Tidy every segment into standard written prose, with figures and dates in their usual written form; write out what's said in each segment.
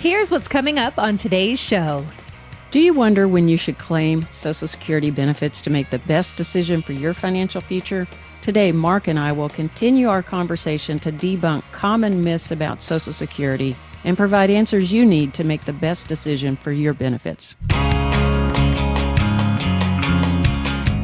Here's what's coming up on today's show. Do you wonder when you should claim Social Security benefits to make the best decision for your financial future? Today, Mark and I will continue our conversation to debunk common myths about Social Security and provide answers you need to make the best decision for your benefits.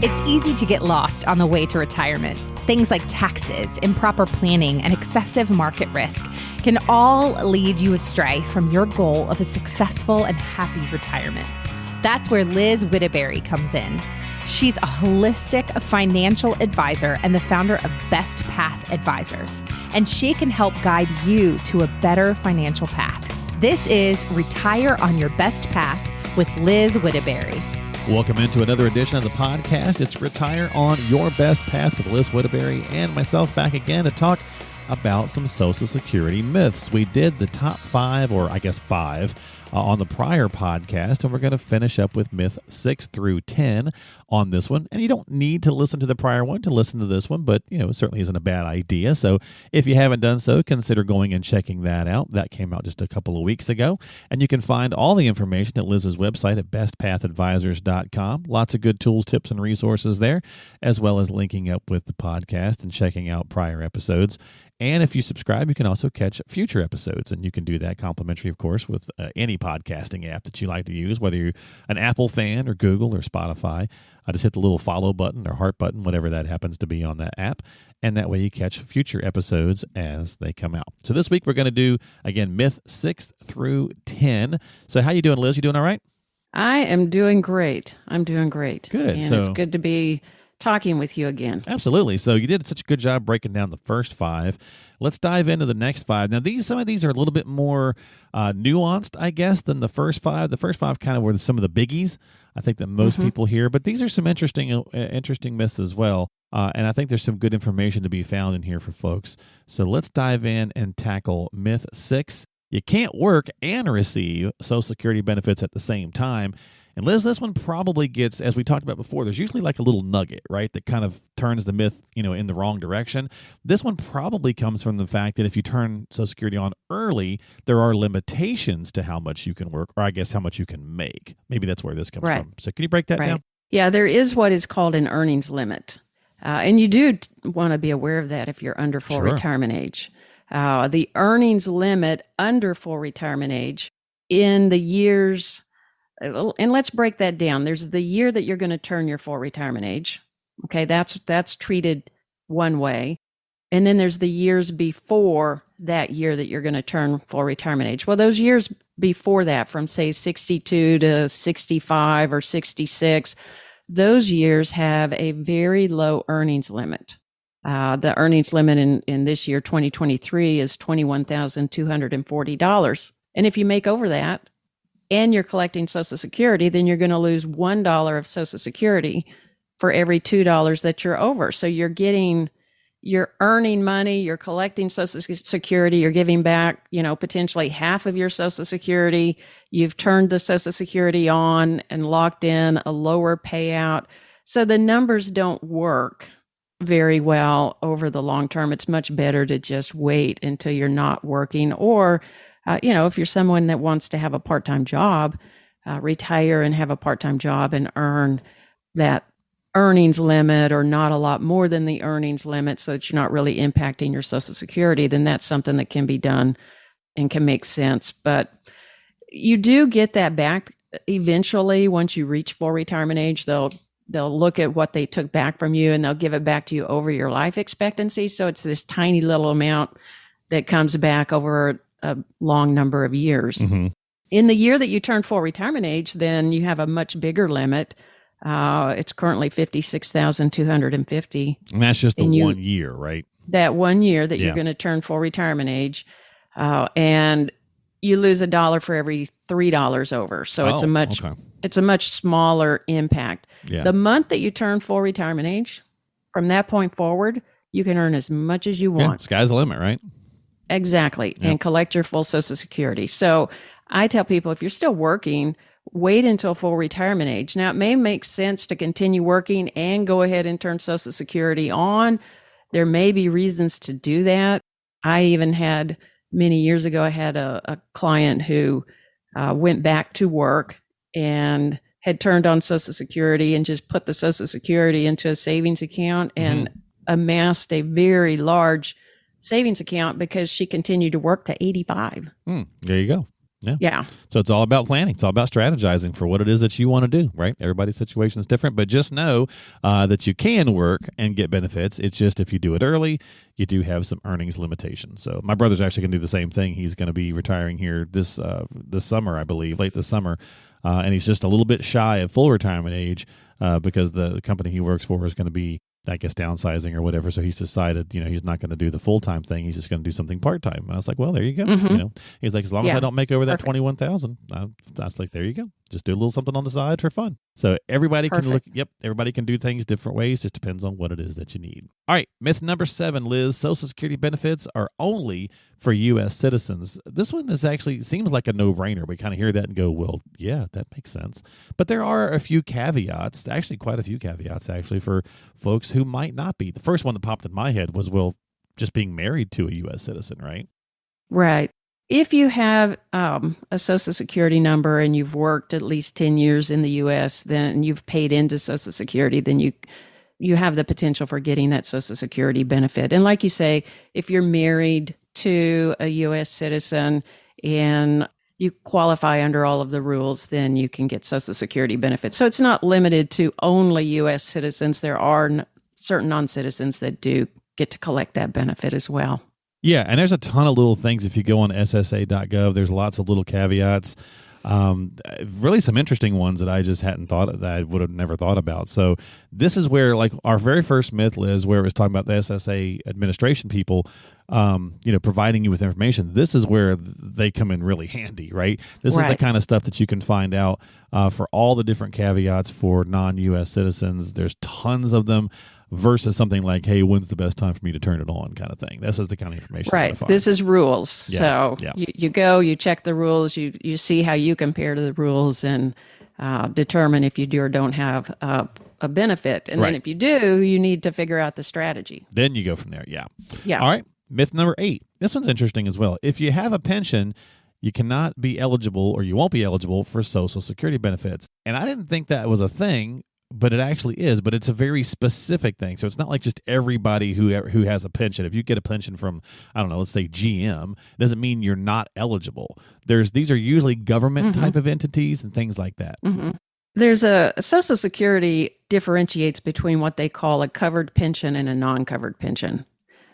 It's easy to get lost on the way to retirement. Things like taxes, improper planning, and excessive market risk can all lead you astray from your goal of a successful and happy retirement. That's where Liz Whittaberry comes in. She's a holistic financial advisor and the founder of Best Path Advisors, and she can help guide you to a better financial path. This is Retire on Your Best Path with Liz Whittaberry. Welcome into another edition of the podcast. It's Retire on Your Best Path with Liz Whittaberry and myself back again to talk about some Social Security myths. We did the top five on the prior podcast, and we're going to finish up with myth 6 through 10 on this one. And you don't need to listen to the prior one to listen to this one, but it certainly isn't a bad idea. So if you haven't done so, consider going and checking that out. That came out just a couple of weeks ago, and you can find all the information at Liz's website at bestpathadvisors.com. Lots of good tools, tips, and resources there, as well as linking up with the podcast and checking out prior episodes. And if you subscribe, you can also catch future episodes, and you can do that complimentary, of course, with any podcasting app that you like to use, whether you're an Apple fan or Google or Spotify. Just hit the little follow button or heart button, whatever that happens to be on that app, and that way you catch future episodes as they come out. So this week we're going to do, again, myth 6 through 10. So how you doing, Liz? You doing all right? I am doing great. I'm doing great. Good. And it's good to be talking with you again. Absolutely. So you did such a good job breaking down the first five. Let's dive into the next five. Now, some of these are a little bit more nuanced, I guess, than the first five. The first five kind of were some of the biggies, I think, that most people hear. But these are some interesting myths as well. And I think there's some good information to be found in here for folks. So let's dive in and tackle myth 6. You can't work and receive Social Security benefits at the same time. And Liz, this one probably gets, as we talked about before, there's usually like a little nugget, right, that kind of turns the myth, in the wrong direction. This one probably comes from the fact that if you turn Social Security on early, there are limitations to how much you can work, or I guess how much you can make. Maybe that's where this comes from. So can you break that down? Yeah, there is what is called an earnings limit. And you do want to be aware of that if you're under full retirement age. The earnings limit under full retirement age in the years... And let's break that down. There's the year that you're going to turn your full retirement age. Okay, that's treated one way. And then there's the years before that year that you're going to turn full retirement age. Well, those years before that, from say 62 to 65 or 66, those years have a very low earnings limit. The earnings limit in this year, 2023, is $21,240. And if you make over that, and you're collecting Social Security, then you're going to lose $1 of Social Security for every $2 that you're over. So you're earning money, you're collecting Social Security, you're giving back, potentially half of your Social Security. You've turned the Social Security on and locked in a lower payout. So the numbers don't work very well over the long term. It's much better to just wait until you're not working, or if you're someone that wants to have a part-time job, retire and have a part-time job and earn that earnings limit or not a lot more than the earnings limit so that you're not really impacting your Social Security, then that's something that can be done and can make sense. But you do get that back eventually. Once you reach full retirement age, they'll look at what they took back from you and they'll give it back to you over your life expectancy. So it's this tiny little amount that comes back over a long number of years. In the year that you turn full retirement age, then you have a much bigger limit. It's currently $56,250. And that's just the 1 year, right? That 1 year that you're going to turn full retirement age. And you lose $1 for every $3 over. So it's a much smaller impact. Yeah. The month that you turn full retirement age, from that point forward, you can earn as much as you want. Sky's the limit, right? Exactly. Yep. And collect your full Social Security. So I tell people, if you're still working, wait until full retirement age. Now, it may make sense to continue working and go ahead and turn Social Security on. There may be reasons to do that. I even had many years ago, I had a client who went back to work and had turned on Social Security and just put the Social Security into a savings account and amassed a very large savings account because she continued to work to 85. There you go. Yeah. So it's all about planning. It's all about strategizing for what it is that you want to do, right? Everybody's situation is different, but just know that you can work and get benefits. It's just if you do it early, you do have some earnings limitations. So my brother's actually going to do the same thing. He's going to be retiring here this summer, I believe, late this summer. And he's just a little bit shy of full retirement age because the company he works for is going to be, I guess, downsizing or whatever. So he's decided, he's not going to do the full-time thing. He's just going to do something part-time. And I was like, well, there you go. He's like, as long as I don't make over that 21,000, I was like, there you go. Just do a little something on the side for fun. So everybody can look. Yep. Everybody can do things different ways. Just depends on what it is that you need. All right. Myth number 7, Liz, Social Security benefits are only for U.S. citizens. This one seems like a no-brainer. We kind of hear that and go, well, yeah, that makes sense. But there are a few caveats, actually quite a few caveats actually for folks who might not be. The first one that popped in my head was, well, just being married to a U.S. citizen, right? Right. If you have a Social Security number and you've worked at least 10 years in the U.S., then you've paid into Social Security, then you have the potential for getting that Social Security benefit. And like you say, if you're married to a U.S. citizen and you qualify under all of the rules, then you can get Social Security benefits. So it's not limited to only U.S. citizens. There are certain non-citizens that do get to collect that benefit as well. Yeah, and there's a ton of little things. If you go on SSA.gov, there's lots of little caveats. Really some interesting ones that I just hadn't thought of, that I would have never thought about. So this is where, like, our very first myth, Liz, where it was talking about the SSA administration people, providing you with information. This is where they come in really handy, right? This is the kind of stuff that you can find out for all the different caveats for non-U.S. citizens. There's tons of them. Versus something like, hey, when's the best time for me to turn it on, kind of thing. This is the kind of information. Right. This is rules. Yeah. So Yeah. You go, you check the rules, you see how you compare to the rules and determine if you do or don't have a benefit. And then if you do, you need to figure out the strategy. Then you go from there. Yeah. Yeah. All right. Myth number 8. This one's interesting as well. If you have a pension, you cannot be eligible, or you won't be eligible for Social Security benefits. And I didn't think that was a thing, but it actually is. But it's a very specific thing. So it's not like just everybody who has a pension. If you get a pension from, I don't know, let's say GM, it doesn't mean you're not eligible. These are usually government type of entities and things like that. There's a Social Security differentiates between what they call a covered pension and a non-covered pension.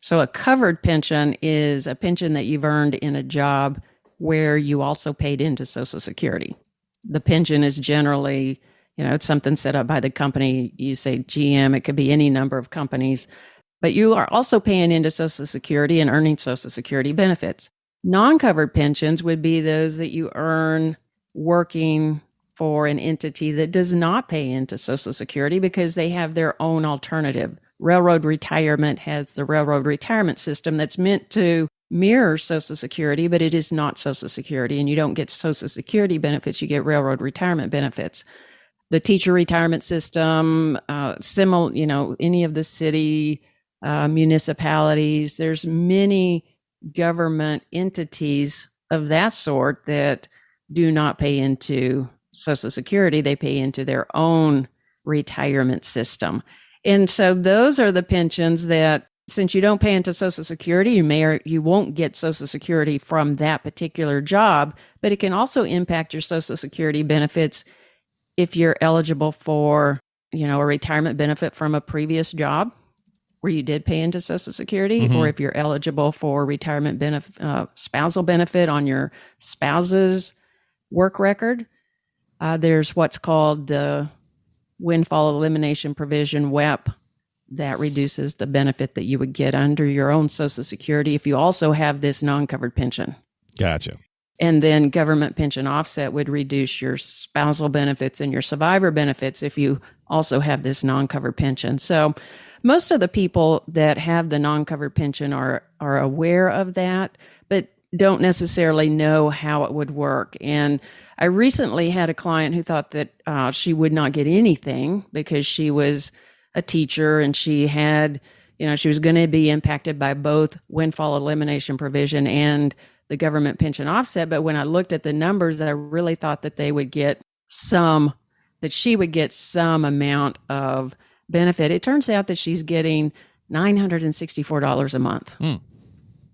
So a covered pension is a pension that you've earned in a job where you also paid into Social Security. The pension is generally, it's something set up by the company. You say GM, it could be any number of companies, but you are also paying into Social Security and earning Social Security benefits. Non-covered pensions would be those that you earn working for an entity that does not pay into Social Security because they have their own alternative. Railroad retirement has the railroad retirement system that's meant to mirror Social Security, but it is not Social Security, and you don't get Social Security benefits, you get railroad retirement benefits. The teacher retirement system, any of the city, municipalities, there's many government entities of that sort that do not pay into Social Security. They pay into their own retirement system. And so those are the pensions that, since you don't pay into Social Security, you may or you won't get Social Security from that particular job, but it can also impact your Social Security benefits if you're eligible for, a retirement benefit from a previous job where you did pay into Social Security, or if you're eligible for retirement benefit, spousal benefit on your spouse's work record. There's what's called the windfall elimination provision, WEP, that reduces the benefit that you would get under your own Social Security if you also have this non-covered pension. Gotcha. And then government pension offset would reduce your spousal benefits and your survivor benefits if you also have this non-covered pension. So most of the people that have the non-covered pension are aware of that, but don't necessarily know how it would work. And I recently had a client who thought that she would not get anything because she was a teacher and she had, she was going to be impacted by both windfall elimination provision and the government pension offset. But when I looked at the numbers, I really thought that she would get some amount of benefit. It turns out that she's getting $964 a month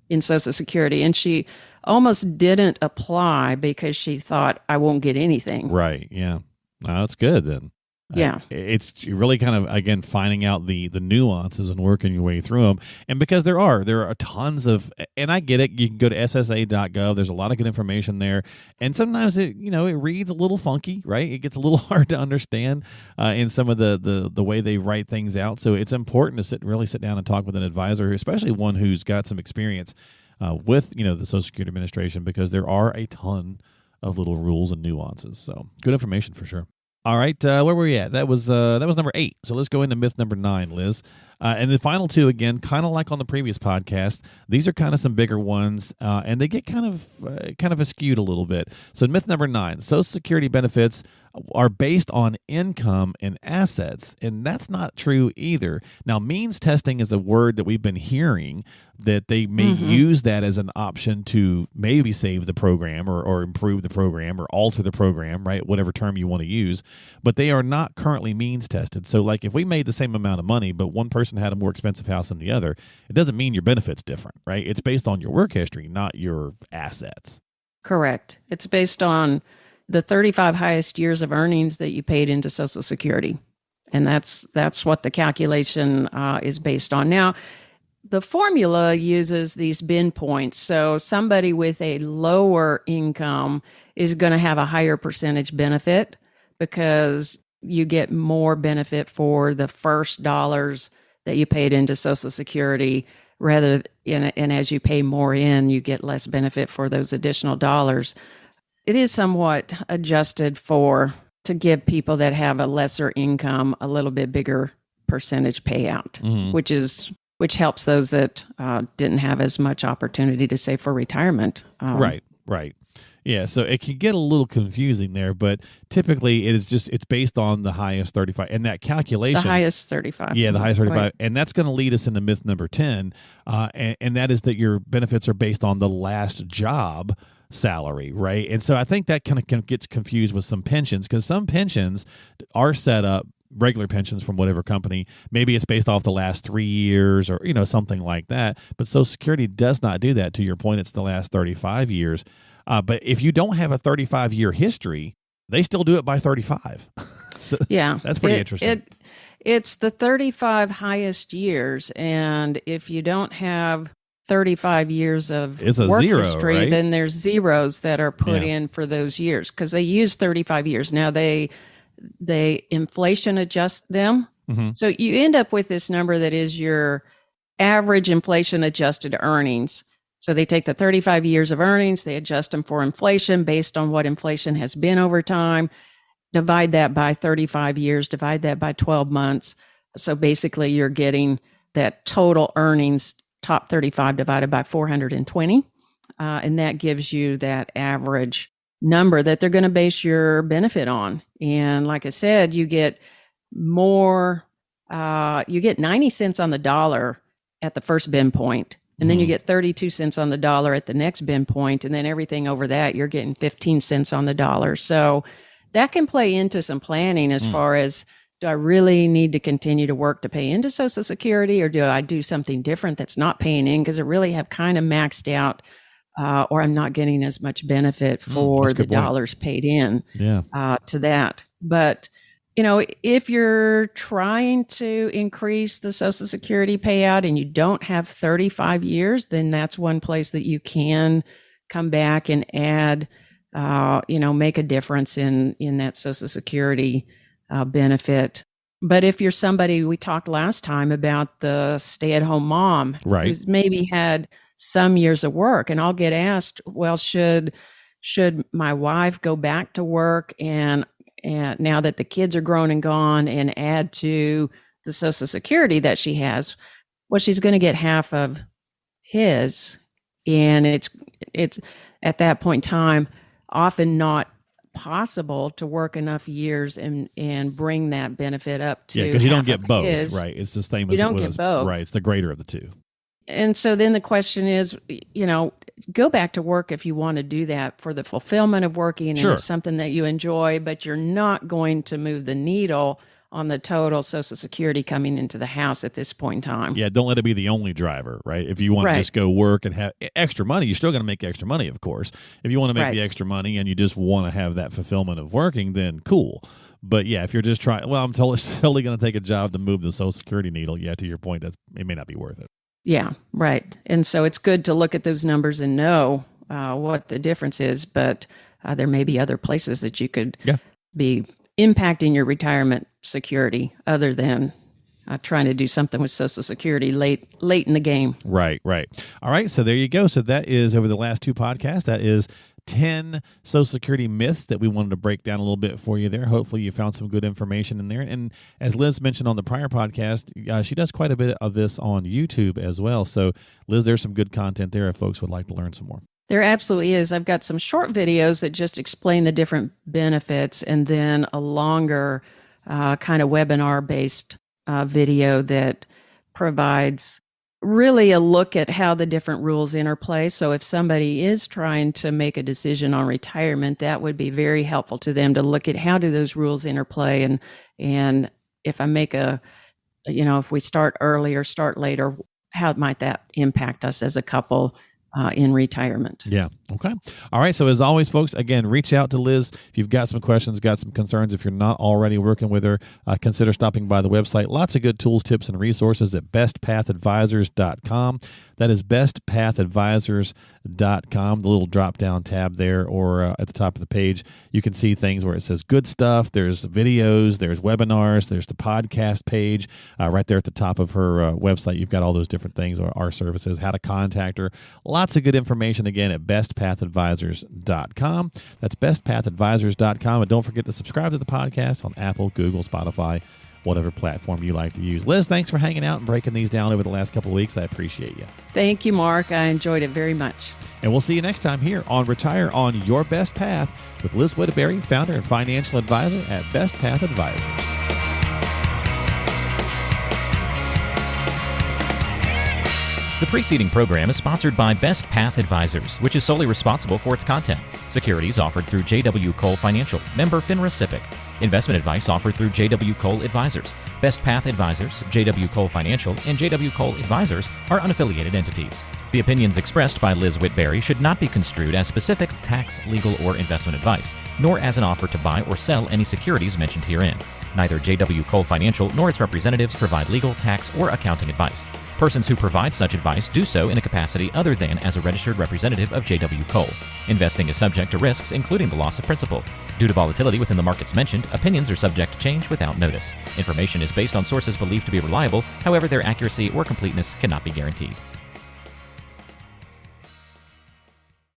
in Social Security. And she almost didn't apply because she thought, I won't get anything. Right. Yeah. No, that's good then. Yeah. It's really kind of, again, finding out the nuances and working your way through them. And because there are tons of, and I get it, you can go to ssa.gov. There's a lot of good information there. And sometimes it reads a little funky, right? It gets a little hard to understand in some of the way they write things out. So it's important to really sit down and talk with an advisor, especially one who's got some experience with, the Social Security Administration, because there are a ton of little rules and nuances. So good information for sure. All right, where were we at? That was number 8. So let's go into myth number 9, Liz. And the final two, again, kind of like on the previous podcast, these are kind of some bigger ones, and they get kind of askewed a little bit. So myth number 9, Social Security benefits are based on income and assets, and that's not true either. Now, means testing is a word that we've been hearing, that they may use that as an option to maybe save the program or improve the program or alter the program, right? Whatever term you want to use, but they are not currently means tested. So like if we made the same amount of money, but one person had a more expensive house than the other, it doesn't mean your benefit's different, right? It's based on your work history, not your assets. Correct. It's based on the 35 highest years of earnings that you paid into Social Security. And that's what the calculation is based on. Now, the formula uses these bin points. So somebody with a lower income is going to have a higher percentage benefit because you get more benefit for the first dollars that you paid into Social Security and as you pay more in, you get less benefit for those additional dollars. It is somewhat adjusted to give people that have a lesser income a little bit bigger percentage payout, which helps those that didn't have as much opportunity to save for retirement. Right. Yeah, so it can get a little confusing there, but typically it's based on the highest 35, and that calculation. The highest 35. Yeah, the highest 35, right. And that's going to lead us into myth number 10, and that is that your benefits are based on the last job salary, right? And so I think that kind of gets confused with some pensions, because some pensions are set up, regular pensions from whatever company, maybe it's based off the last 3 years or something like that, but Social Security does not do that. To your point, it's the last 35 years. But if you don't have a 35-year history, they still do it by 35. So yeah, that's pretty interesting. It's the 35 highest years, and if you don't have 35 years of work history, right? Then there's zeros that are put in for those years because they use 35 years. Now they inflation adjust them. So you end up with this number that is your average inflation adjusted earnings. So they take the 35 years of earnings, they adjust them for inflation based on what inflation has been over time, divide that by 35 years, divide that by 12 months. So basically you're getting that total earnings, top 35 divided by 420. And that gives you that average number that they're going to base your benefit on. And like I said, you get more, you get 90 cents on the dollar at the first bin point. And then you get 32 cents on the dollar at the next bin point, and then everything over that, you're getting 15 cents on the dollar. So that can play into some planning as far as, do I really need to continue to work to pay into Social Security, or do I do something different that's not paying in because I really have kind of maxed out, or I'm not getting as much benefit for the dollars paid in to that. But if you're trying to increase the Social Security payout and you don't have 35 years, then that's one place that you can come back and add, make a difference in that Social Security benefit. But if you're somebody, we talked last time about the stay-at-home mom, right, who's maybe had some years of work, and I'll get asked, well, should my wife go back to work and now that the kids are grown and gone and add to the Social Security that she has? Well, she's going to get half of his. And it's at that point in time, often not possible to work enough years and bring that benefit up to because you don't half get of both, his. right? It's the same You as don't with get us, both. right? It's the greater of the two. And so then the question is, go back to work if you want to do that for the fulfillment of working, Sure. and it's something that you enjoy, but you're not going to move the needle on the total Social Security coming into the house at this point in time. Yeah, don't let it be the only driver, right? If you want to Right. just go work and have extra money, you're still going to make extra money, of course. If you want to make Right. the extra money and you just want to have that fulfillment of working, then cool. But yeah, if you're just trying, I'm totally going to take a job to move the Social Security needle. Yeah, to your point, it may not be worth it. Yeah, right. And so it's good to look at those numbers and know what the difference is, but there may be other places that you could be impacting your retirement security other than trying to do something with Social Security late in the game. Right. All right, so there you go. So that is, over the last two podcasts, that is 10 Social Security myths that we wanted to break down a little bit for you there. Hopefully you found some good information in there. And as Liz mentioned on the prior podcast, she does quite a bit of this on YouTube as well. So Liz, there's some good content there if folks would like to learn some more. There absolutely is. I've got some short videos that just explain the different benefits, and then a longer kind of webinar-based video that provides really a look at how the different rules interplay. So if somebody is trying to make a decision on retirement, that would be very helpful to them to look at how do those rules interplay, and if I make if we start early or start later, how might that impact us as a couple in retirement. Yeah. Okay. All right. So as always, folks, again, reach out to Liz if you've got some questions, got some concerns. If you're not already working with her, consider stopping by the website. Lots of good tools, tips, and resources at bestpathadvisors.com. That is bestpathadvisors.com, the little drop-down tab there, or at the top of the page, you can see things where it says good stuff. There's videos, there's webinars, there's the podcast page. Right there at the top of her website, you've got all those different things, or our services, how to contact her. Lots of good information, again, at bestpathadvisors.com. That's bestpathadvisors.com. And don't forget to subscribe to the podcast on Apple, Google, Spotify, whatever platform you like to use. Liz, thanks for hanging out and breaking these down over the last couple of weeks. I appreciate you. Thank you, Mark. I enjoyed it very much. And we'll see you next time here on Retire on Your Best Path with Liz Whittaberry, founder and financial advisor at Best Path Advisors. The preceding program is sponsored by Best Path Advisors, which is solely responsible for its content. Securities offered through J.W. Cole Financial, member FINRA SIPC. Investment advice offered through J.W. Cole Advisors. Best Path Advisors, J.W. Cole Financial, and J.W. Cole Advisors are unaffiliated entities. The opinions expressed by Liz Whittaberry should not be construed as specific tax, legal, or investment advice, nor as an offer to buy or sell any securities mentioned herein. Neither J.W. Cole Financial nor its representatives provide legal, tax, or accounting advice. Persons who provide such advice do so in a capacity other than as a registered representative of J.W. Cole. Investing is subject to risks, including the loss of principal. Due to volatility within the markets mentioned, opinions are subject to change without notice. Information is based on sources believed to be reliable, however, their accuracy or completeness cannot be guaranteed.